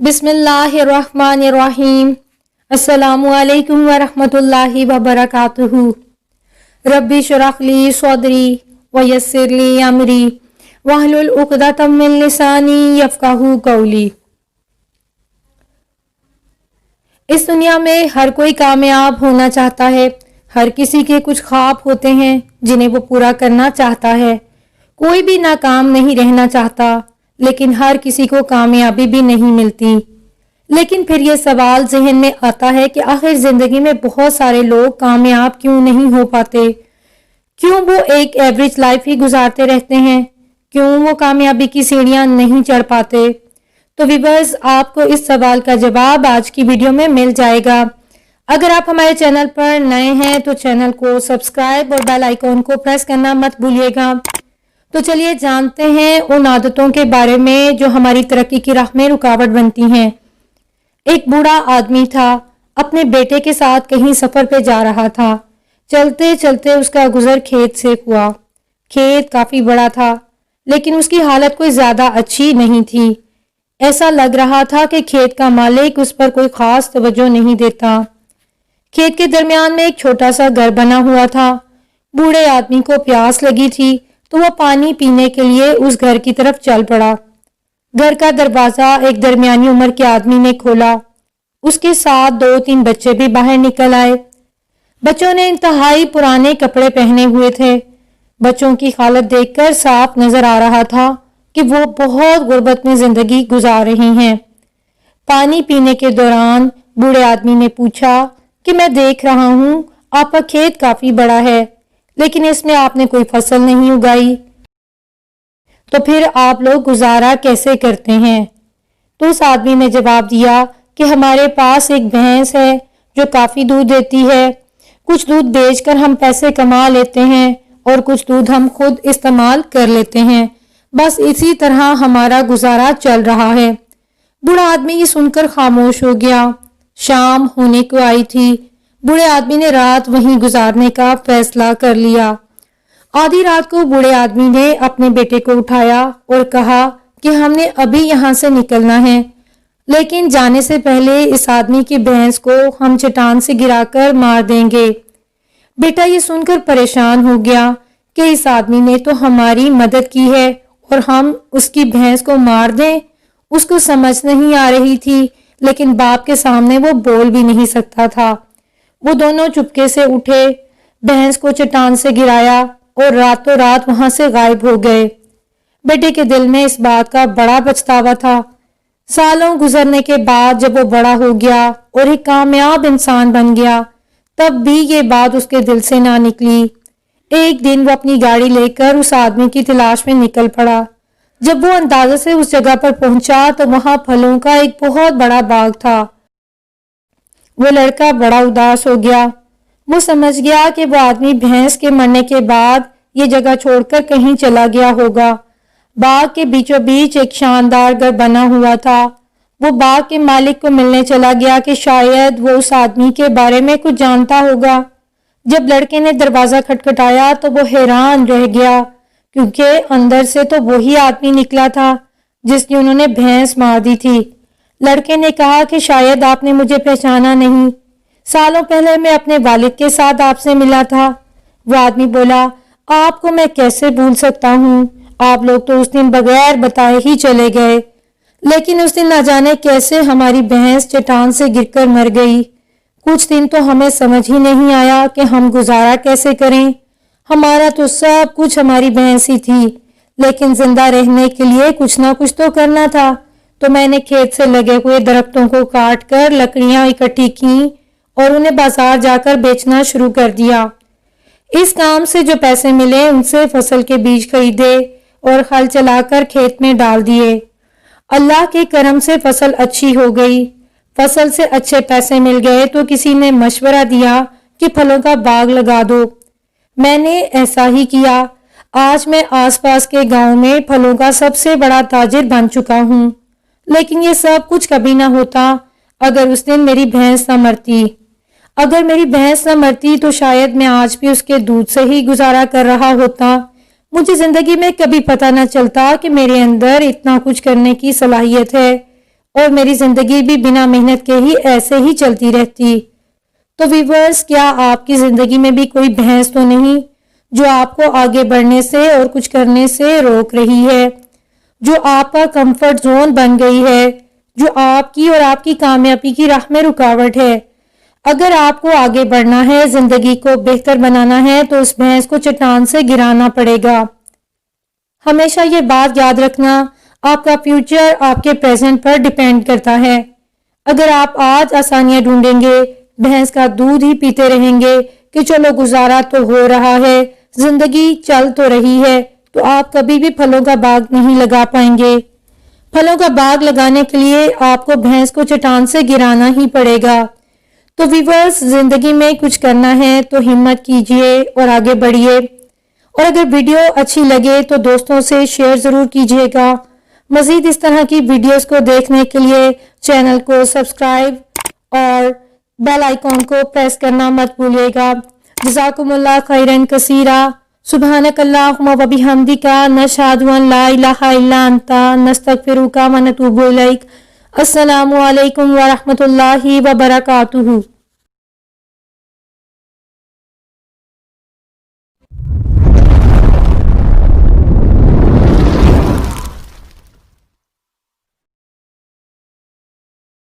बिस्मिल्लाहिर्रहमानिर्रहीम। अस्सलामु अलैकुम वरहमतुल्लाहि वबरकातुहू। रब्बि शुरह ली सदरी व यस्सिर ली अमरी वहलुल उक़दतम मिन लिसानी यफ़क़हू क़ौली। इस दुनिया में हर कोई कामयाब होना चाहता है। हर किसी के कुछ ख्वाब होते हैं जिन्हें वो पूरा करना चाहता है। कोई भी नाकाम नहीं रहना चाहता, लेकिन हर किसी को कामयाबी भी नहीं मिलती। लेकिन फिर ये सवाल जहन में आता है कि आखिर जिंदगी में बहुत सारे लोग कामयाब क्यों नहीं हो पाते? क्यों वो एक एवरेज लाइफ ही गुजारते रहते हैं? क्यों वो कामयाबी की सीढ़ियां नहीं चढ़ पाते? तो व्यूअर्स, आपको इस सवाल का जवाब आज की वीडियो में मिल जाएगा। अगर आप हमारे चैनल पर नए हैं तो चैनल को सब्सक्राइब और बेल आइकॉन को प्रेस करना मत भूलिएगा। तो चलिए जानते हैं उन आदतों के बारे में जो हमारी तरक्की की राह में रुकावट बनती हैं। एक बूढ़ा आदमी था, अपने बेटे के साथ कहीं सफर पे जा रहा था। चलते चलते उसका गुजर खेत से हुआ। खेत काफी बड़ा था, लेकिन उसकी हालत कोई ज्यादा अच्छी नहीं थी। ऐसा लग रहा था कि खेत का मालिक उस पर कोई खास तवज्जो नहीं देता। खेत के दरमियान में एक छोटा सा घर बना हुआ था। बूढ़े आदमी को प्यास लगी थी तो वह पानी पीने के लिए उस घर की तरफ चल पड़ा। घर का दरवाजा एक दरमियानी उम्र के आदमी ने खोला। उसके साथ 2-3 बच्चे भी बाहर निकल आए। बच्चों ने इंतहाई पुराने कपड़े पहने हुए थे। बच्चों की हालत देखकर साफ नजर आ रहा था कि वो बहुत गुर्बत में जिंदगी गुजार रही हैं। पानी पीने के दौरान बूढ़े आदमी ने पूछा कि मैं देख रहा हूं आपका खेत काफी बड़ा है, लेकिन इसमें आपने कोई फसल नहीं उगाई, तो फिर आप लोग गुजारा कैसे करते हैं? तो उस आदमी ने जवाब दिया कि हमारे पास एक भैंस है जो काफी दूध देती है। कुछ दूध बेचकर हम पैसे कमा लेते हैं और कुछ दूध हम खुद इस्तेमाल कर लेते हैं। बस इसी तरह हमारा गुजारा चल रहा है। बूढ़ा आदमी ये सुनकर खामोश हो गया। शाम होने को आई थी। बूढ़े आदमी ने रात वहीं गुजारने का फैसला कर लिया। आधी रात को बूढ़े आदमी ने अपने बेटे को उठाया और कहा कि हमने अभी यहाँ से निकलना है, लेकिन जाने से पहले इस आदमी की भैंस को हम चट्टान से गिराकर मार देंगे। बेटा ये सुनकर परेशान हो गया कि इस आदमी ने तो हमारी मदद की है और हम उसकी भैंस को मार दें। उसको समझ नहीं आ रही थी, लेकिन बाप के सामने वो बोल भी नहीं सकता था। वो दोनों चुपके से उठे, भैंस को चट्टान से गिराया और रातों रात वहां से गायब हो गए। बेटे के दिल में इस बात का बड़ा पछतावा था। सालों गुजरने के बाद जब वो बड़ा हो गया और एक कामयाब इंसान बन गया, तब भी ये बात उसके दिल से ना निकली। एक दिन वो अपनी गाड़ी लेकर उस आदमी की तलाश में निकल पड़ा। जब वो अंदाजे से उस जगह पर पहुंचा तो वहां फलों का एक बहुत बड़ा बाग था। वो लड़का बड़ा उदास हो गया। वो समझ गया कि वो आदमी भैंस के मरने के बाद ये जगह छोड़कर कहीं चला गया होगा। बाग के बीचों बीच एक शानदार घर बना हुआ था। वो बाग के मालिक को मिलने चला गया कि शायद वो उस आदमी के बारे में कुछ जानता होगा। जब लड़के ने दरवाजा खटखटाया तो वो हैरान रह गया, क्योंकि अंदर से तो वही आदमी निकला था जिसकी उन्होंने भैंस मार दी थी। लड़के ने कहा कि शायद आपने मुझे पहचाना नहीं। सालों पहले मैं अपने वालिद के साथ आपसे मिला था। वो आदमी बोला, आपको मैं कैसे भूल सकता हूँ? आप लोग तो उस दिन बगैर बताए ही चले गए, लेकिन उस दिन न जाने कैसे हमारी भैंस चट्टान से गिरकर मर गई। कुछ दिन तो हमें समझ ही नहीं आया कि हम गुजारा कैसे करें। हमारा तो सब कुछ हमारी भैंस ही थी, लेकिन जिंदा रहने के लिए कुछ ना कुछ तो करना था। तो मैंने खेत से लगे हुए दरख्तों को काट कर लकड़ियां इकट्ठी की और उन्हें बाजार जाकर बेचना शुरू कर दिया। इस काम से जो पैसे मिले उनसे फसल के बीज खरीदे और हल चलाकर खेत में डाल दिए। अल्लाह के करम से फसल अच्छी हो गई। फसल से अच्छे पैसे मिल गए तो किसी ने मशवरा दिया कि फलों का बाग लगा दो। मैंने ऐसा ही किया। आज मैं आसपास के गांव में फलों का सबसे बड़ा ताजिर बन चुका हूँ। लेकिन ये सब कुछ कभी ना होता अगर उस दिन मेरी भैंस न मरती। अगर मेरी भैंस न मरती तो शायद मैं आज भी उसके दूध से ही गुजारा कर रहा होता। मुझे जिंदगी में कभी पता न चलता कि मेरे अंदर इतना कुछ करने की सलाहियत है اور میری زندگی بھی بنا محنت کے ہی ایسے ہی چلتی رہتی۔ تو ویورز، کیا آپ کی زندگی میں بھی کوئی بھینس تو نہیں جو آپ کو آگے بڑھنے سے اور کچھ کرنے سے روک رہی ہے، جو آپ کا کمفرٹ زون بن گئی ہے، جو آپ کی اور آپ کی کامیابی کی راہ میں رکاوٹ ہے؟ اگر آپ کو آگے بڑھنا ہے، زندگی کو بہتر بنانا ہے، تو اس بھینس کو چٹان سے گرانا پڑے گا۔ ہمیشہ یہ بات یاد رکھنا، آپ کا فیوچر آپ کے پریزنٹ پر ڈیپینڈ کرتا ہے۔ اگر آپ آج آسانیاں ڈھونڈیں گے، بھینس کا دودھ ہی پیتے رہیں گے کہ چلو گزارا تو ہو رہا ہے، زندگی چل تو رہی ہے، تو آپ کبھی بھی پھلوں کا باغ نہیں لگا پائیں گے۔ پھلوں کا باغ لگانے کے لیے آپ کو بھینس کو چٹان سے گرانا ہی پڑے گا۔ تو ویورز، زندگی میں کچھ کرنا ہے تو ہمت کیجئے اور آگے بڑھیے۔ اور اگر ویڈیو اچھی لگے تو دوستوں سے شیئر ضرور کیجئے گا۔ مزید اس طرح کی ویڈیوز کو دیکھنے کے لیے چینل کو سبسکرائب اور بیل آئیکن کو پریس کرنا مت بھولیے گا۔ جزاکم اللہ خیرن کثیرا۔ سبحانک اللہم و بحمدک، نشہد ان لا الہ الا انت، نستغفرک و نتوب الیک۔ السلام علیکم ورحمۃ اللہ وبرکاتہ۔